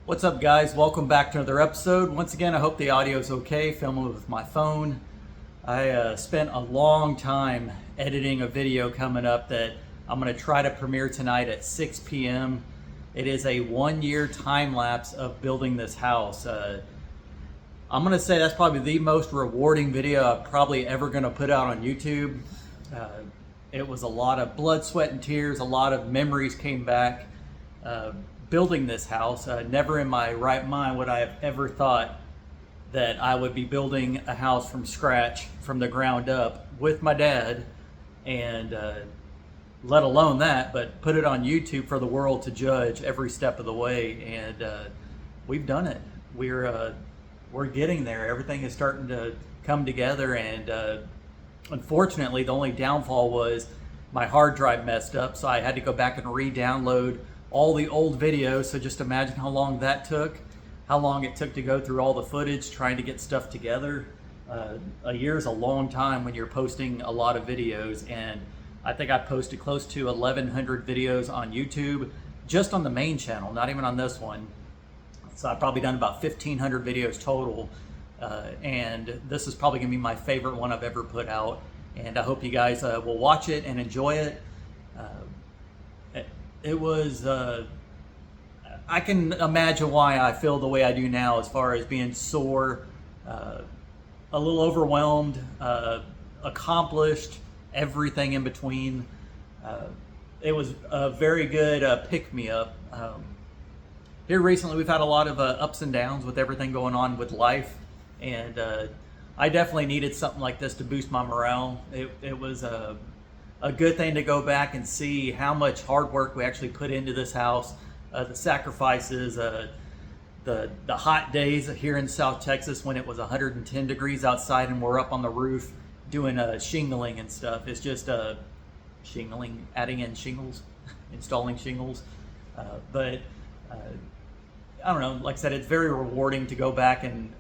What's up, guys? Welcome back to another episode. Once again, I hope the audio is okay, filming with my phone. I spent a long time editing a video coming up that I'm going to try to premiere tonight at 6 p.m. It is a 1-year time lapse of building this house. I'm going to say that's probably the most rewarding video I'm probably ever going to put out on YouTube. It was a lot of blood, sweat, and tears. A lot of memories came back. Building this house, never in my right mind would I have ever thought that I would be building a house from scratch, from the ground up, with my dad, and let alone that, but put it on YouTube for the world to judge every step of the way. And we've done it. We're getting there. Everything is starting to come together, and unfortunately, the only downfall was my hard drive messed up, so I had to go back and re-download all the old videos. So just imagine how long that took, how long it took to go through all the footage trying to get stuff together. A year is a long time when you're posting a lot of videos, and I think I posted close to 1,100 videos on YouTube, just on the main channel, not even on this one. So I've probably done about 1,500 videos total, and this is probably gonna be my favorite one I've ever put out, and I hope you guys will watch it and enjoy it. It was, I can imagine why I feel the way I do now, as far as being sore, a little overwhelmed, accomplished, everything in between. It was a very good pick-me-up. Here recently we've had a lot of ups and downs with everything going on with life, and I definitely needed something like this to boost my morale. It was a good thing to go back and see how much hard work we actually put into this house, the sacrifices, the hot days here in South Texas when it was 110 degrees outside and we're up on the roof doing shingling and stuff. It's just shingling, adding in shingles, installing shingles. But I don't know, like I said, it's very rewarding to go back and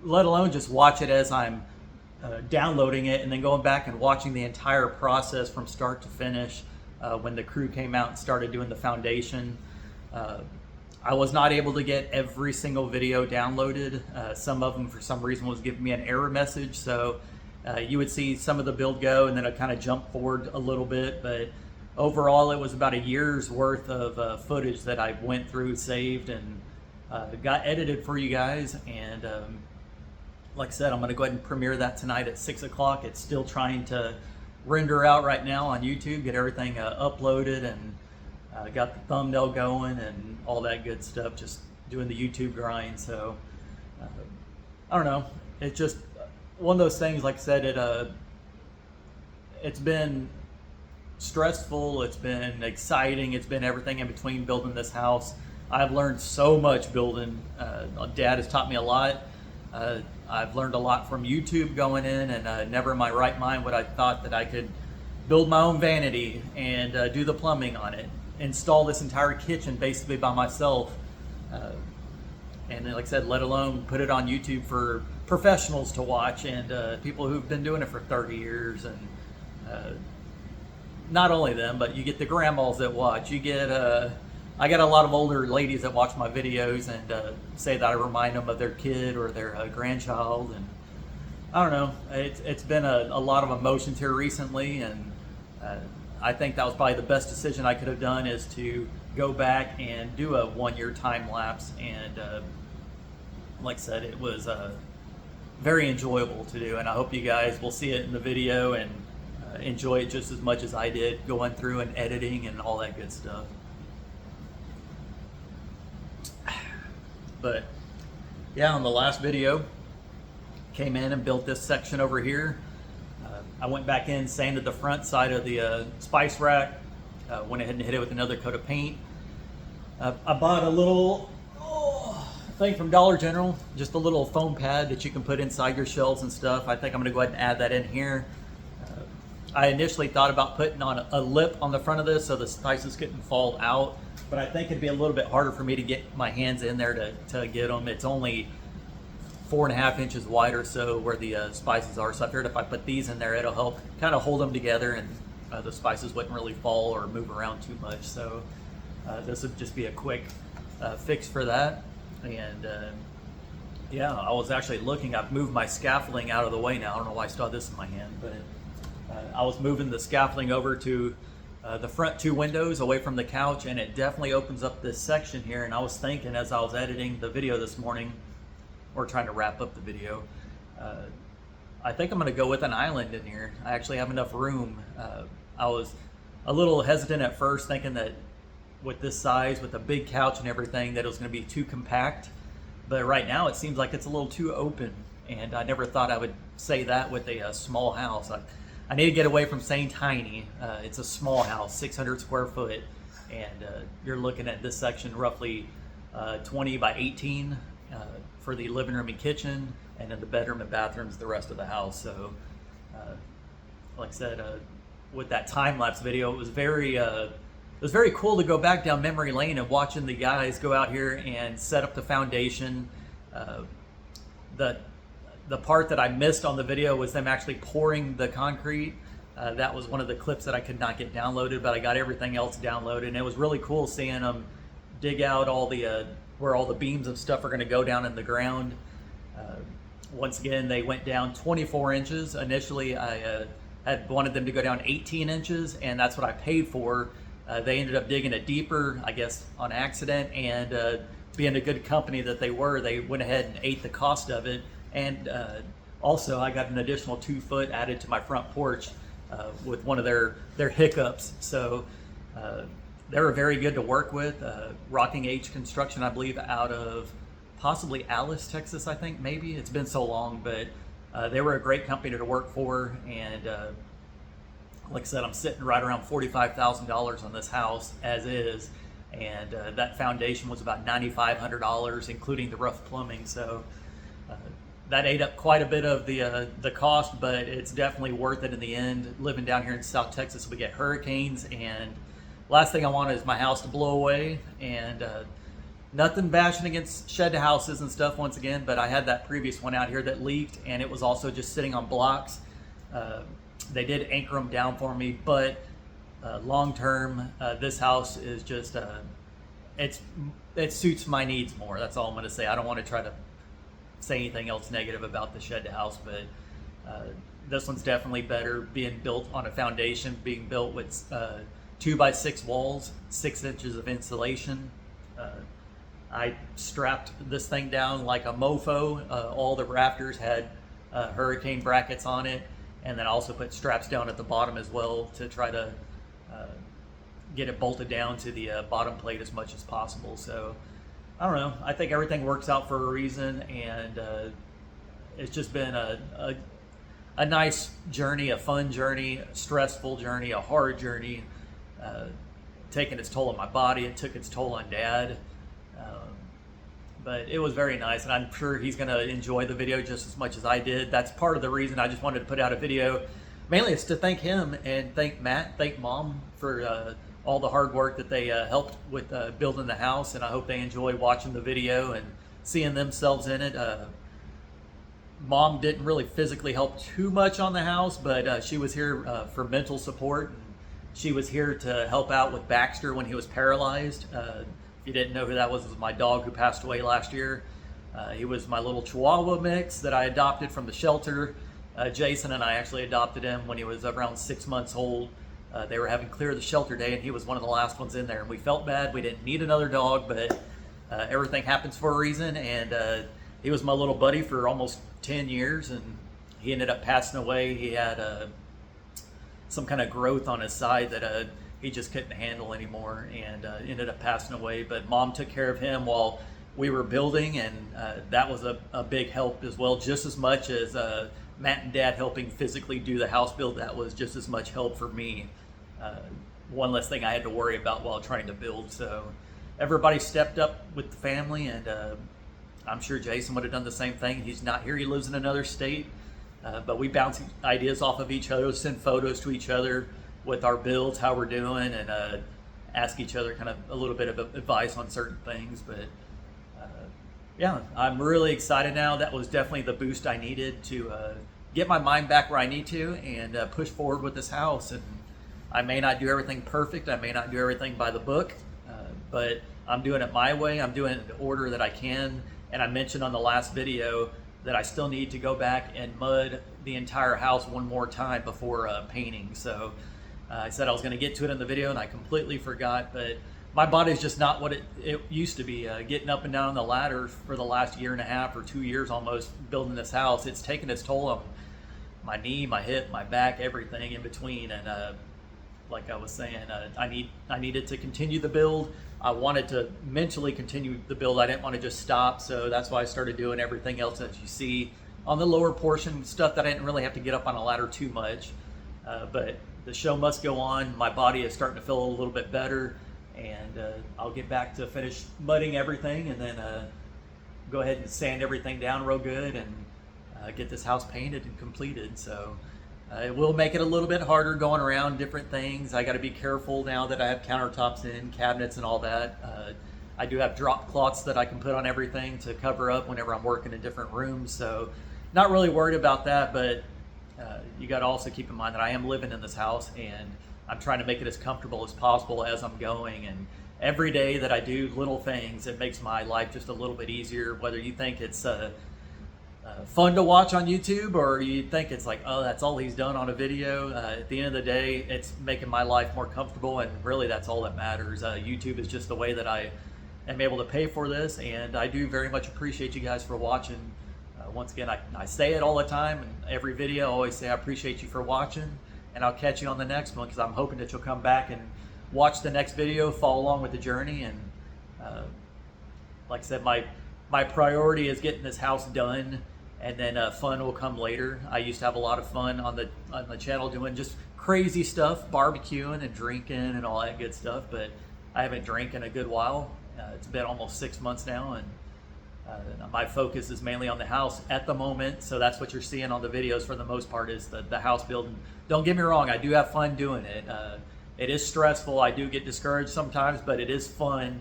let alone just watch it as I'm downloading it and then going back and watching the entire process from start to finish. When the crew came out and started doing the foundation, I was not able to get every single video downloaded. Some of them for some reason was giving me an error message, so you would see some of the build go and then I kind of jump forward a little bit. But overall it was about a year's worth of footage that I went through, saved, and got edited for you guys. And like I said, I'm going to go ahead and premiere that tonight at 6 o'clock. It's still trying to render out right now on YouTube, get everything uploaded, and got the thumbnail going and all that good stuff, just doing the YouTube grind. So I don't know, it's just one of those things. Like I said, it's been stressful, it's been exciting, it's been everything in between building this house. I've learned so much building. Dad has taught me a lot. I've learned a lot from YouTube going in, and never in my right mind would I thought that I could build my own vanity and do the plumbing on it, install this entire kitchen basically by myself, and then, like I said, let alone put it on YouTube for professionals to watch, and people who've been doing it for 30 years. And not only them, but you get the grandmas that watch. You get I got a lot of older ladies that watch my videos and say that I remind them of their kid or their grandchild. And I don't know, it's been a lot of emotions here recently, and I think that was probably the best decision I could have done, is to go back and do a 1-year time lapse. And like I said, it was very enjoyable to do, and I hope you guys will see it in the video and enjoy it just as much as I did going through and editing and all that good stuff. But yeah, on the last video, came in and built this section over here. I went back in, sanded the front side of the spice rack, went ahead and hit it with another coat of paint. I bought a little thing from Dollar General, just a little foam pad that you can put inside your shelves and stuff. I think I'm gonna go ahead and add that in here. I initially thought about putting on a lip on the front of this so the spices couldn't fall out, but I think it'd be a little bit harder for me to get my hands in there to get them. It's only 4.5 inches wide or so where the spices are, so I figured if I put these in there, it'll help kind of hold them together, and the spices wouldn't really fall or move around too much. So this would just be a quick fixed for that. And yeah, I was actually looking. I've moved my scaffolding out of the way now. I don't know why I still have this in my hand, but I was moving the scaffolding over to the front two windows away from the couch, and it definitely opens up this section here. And I was thinking as I was editing the video this morning, or trying to wrap up the video, I think I'm going to go with an island in here. I actually have enough room. I was a little hesitant at first, thinking that with this size, with the big couch and everything, that it was going to be too compact. But right now it seems like it's a little too open, and I never thought I would say that with a small house. I need to get away from saying tiny. It's a small house, 600 square foot, and you're looking at this section roughly 20 by 18 for the living room and kitchen, and then the bedroom and bathrooms the rest of the house. So like I said, with that time-lapse video, it was very cool to go back down memory lane and watching the guys go out here and set up the foundation. The part that I missed on the video was them actually pouring the concrete. That was one of the clips that I could not get downloaded, but I got everything else downloaded, and it was really cool seeing them dig out all the where all the beams and stuff are going to go down in the ground. Once again, they went down 24 inches. Initially, I had wanted them to go down 18 inches, and that's what I paid for. They ended up digging it deeper, I guess, on accident, and being a good company that they were, they went ahead and ate the cost of it. And also, I got an additional 2 foot added to my front porch with one of their hiccups. So they were very good to work with. Rocking H Construction, I believe, out of possibly Alice, Texas, I think, maybe. It's been so long, but they were a great company to work for. And like I said, I'm sitting right around $45,000 on this house as is, and that foundation was about $9,500, including the rough plumbing. So that ate up quite a bit of the cost, but it's definitely worth it in the end. Living down here in South Texas, we get hurricanes, and last thing I want is my house to blow away. And nothing bashing against shed houses and stuff once again, but I had that previous one out here that leaked, and it was also just sitting on blocks. They did anchor them down for me, but long term, this house is just it suits my needs more. That's all I'm going to say. I don't want to try to say anything else negative about the shed house, but this one's definitely better, being built on a foundation, being built with 2x6 walls, 6 inches of insulation. I strapped this thing down like a mofo. All the rafters had hurricane brackets on it, and then I also put straps down at the bottom as well to try to get it bolted down to the bottom plate as much as possible. So I don't know. I think everything works out for a reason, and it's just been a nice journey, a fun journey, a stressful journey, a hard journey, taking its toll on my body. It took its toll on Dad. But it was very nice, and I'm sure he's going to enjoy the video just as much as I did. That's part of the reason I just wanted to put out a video. Mainly it's to thank him and thank Matt, thank Mom for all the hard work that they helped with building the house, and I hope they enjoy watching the video and seeing themselves in it. Mom didn't really physically help too much on the house, but she was here for mental support. She was here to help out with Baxter when he was paralyzed. If you didn't know who that was, it was my dog who passed away last year. He was my little Chihuahua mix that I adopted from the shelter. Jason and I actually adopted him when he was around 6 months old. They were having clear the shelter day, and he was one of the last ones in there. And we felt bad. We didn't need another dog, but everything happens for a reason. And he was my little buddy for almost 10 years, and he ended up passing away. He had some kind of growth on his side that he just couldn't handle anymore, and ended up passing away. But Mom took care of him while we were building, and that was a big help as well, just as much as Matt and Dad helping physically do the house build. That was just as much help for me. One less thing I had to worry about while trying to build. So everybody stepped up with the family, and I'm sure Jason would have done the same thing. He's not here, he lives in another state, but we bounce ideas off of each other, send photos to each other with our builds, how we're doing, and ask each other kind of a little bit of advice on certain things. But yeah, I'm really excited now. That was definitely the boost I needed to get my mind back where I need to, and push forward with this house. And I may not do everything perfect, I may not do everything by the book, but I'm doing it my way. I'm doing it in the order that I can. And I mentioned on the last video that I still need to go back and mud the entire house one more time before painting. So I said I was going to get to it in the video and I completely forgot, but my body's just not what it used to be. Getting up and down the ladder for the last year and a half or 2 years almost building this house, it's taken its toll on my knee, my hip, my back, everything in between. And like I was saying, I needed to continue the build. I wanted to mentally continue the build. I didn't want to just stop, so that's why I started doing everything else that you see on the lower portion, stuff that I didn't really have to get up on a ladder too much. But the show must go on. My body is starting to feel a little bit better, and I'll get back to finish mudding everything and then go ahead and sand everything down real good and get this house painted and completed. So it will make it a little bit harder going around different things. I got to be careful now that I have countertops in, cabinets and all that. I do have drop cloths that I can put on everything to cover up whenever I'm working in different rooms. So not really worried about that, but you got to also keep in mind that I am living in this house and I'm trying to make it as comfortable as possible as I'm going. And every day that I do little things, it makes my life just a little bit easier, whether you think it's fun to watch on YouTube or you think it's like, oh, that's all he's done on a video. At the end of the day, it's making my life more comfortable, and really that's all that matters. YouTube is just the way that I am able to pay for this, and I do very much appreciate you guys for watching. Once again, I say it all the time in every video. I always say I appreciate you for watching, and I'll catch you on the next one because I'm hoping that you'll come back and watch the next video, follow along with the journey. And like I said, my priority is getting this house done, and then fun will come later. I used to have a lot of fun on the channel doing just crazy stuff, barbecuing and drinking and all that good stuff, but I haven't drank in a good while. It's been almost 6 months now, and my focus is mainly on the house at the moment, so that's what you're seeing on the videos for the most part is the house building. Don't get me wrong, I do have fun doing it. It is stressful, I do get discouraged sometimes, but it is fun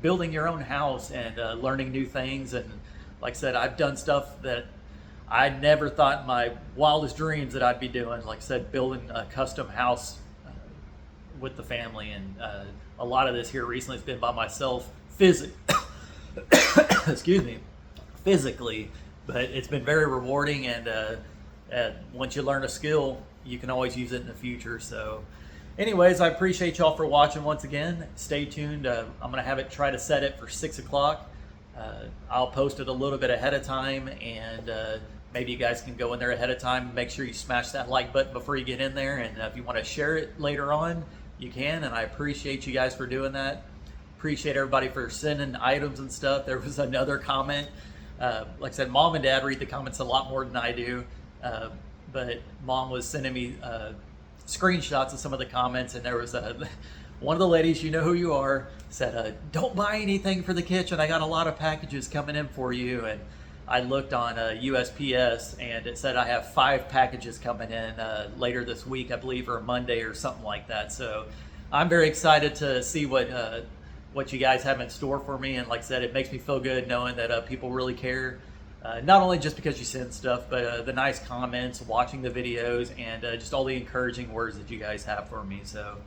building your own house and learning new things. And like I said, I've done stuff that I never thought in my wildest dreams that I'd be doing. Like I said, building a custom house with the family, and a lot of this here recently has been by myself excuse me, physically, but it's been very rewarding, and once you learn a skill, you can always use it in the future. So anyways, I appreciate y'all for watching once again. Stay tuned. I'm going to have it try to set it for 6 o'clock. I'll post it a little bit ahead of time, and maybe you guys can go in there ahead of time. Make sure you smash that like button before you get in there, and if you want to share it later on, you can, and I appreciate you guys for doing that. Appreciate everybody for sending items and stuff. There was another comment. Like I said, Mom and Dad read the comments a lot more than I do, but Mom was sending me screenshots of some of the comments, and there was one of the ladies, you know who you are, said, don't buy anything for the kitchen. I got a lot of packages coming in for you. And I looked on USPS, and it said I have 5 packages coming in later this week, I believe, or Monday or something like that. So I'm very excited to see what you guys have in store for me. And like I said, it makes me feel good knowing that people really care. Not only just because you send stuff, but the nice comments, watching the videos, and just all the encouraging words that you guys have for me. So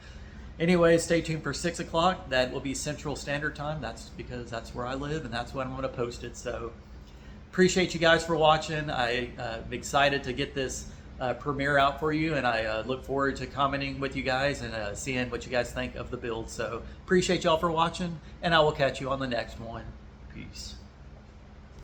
anyway, stay tuned for 6 o'clock. That will be Central Standard Time. That's because that's where I live, and that's when I'm going to post it. So appreciate you guys for watching. I'm excited to get this premiere out for you, and I look forward to commenting with you guys and seeing what you guys think of the build. So appreciate y'all for watching, and I will catch you on the next one. Peace.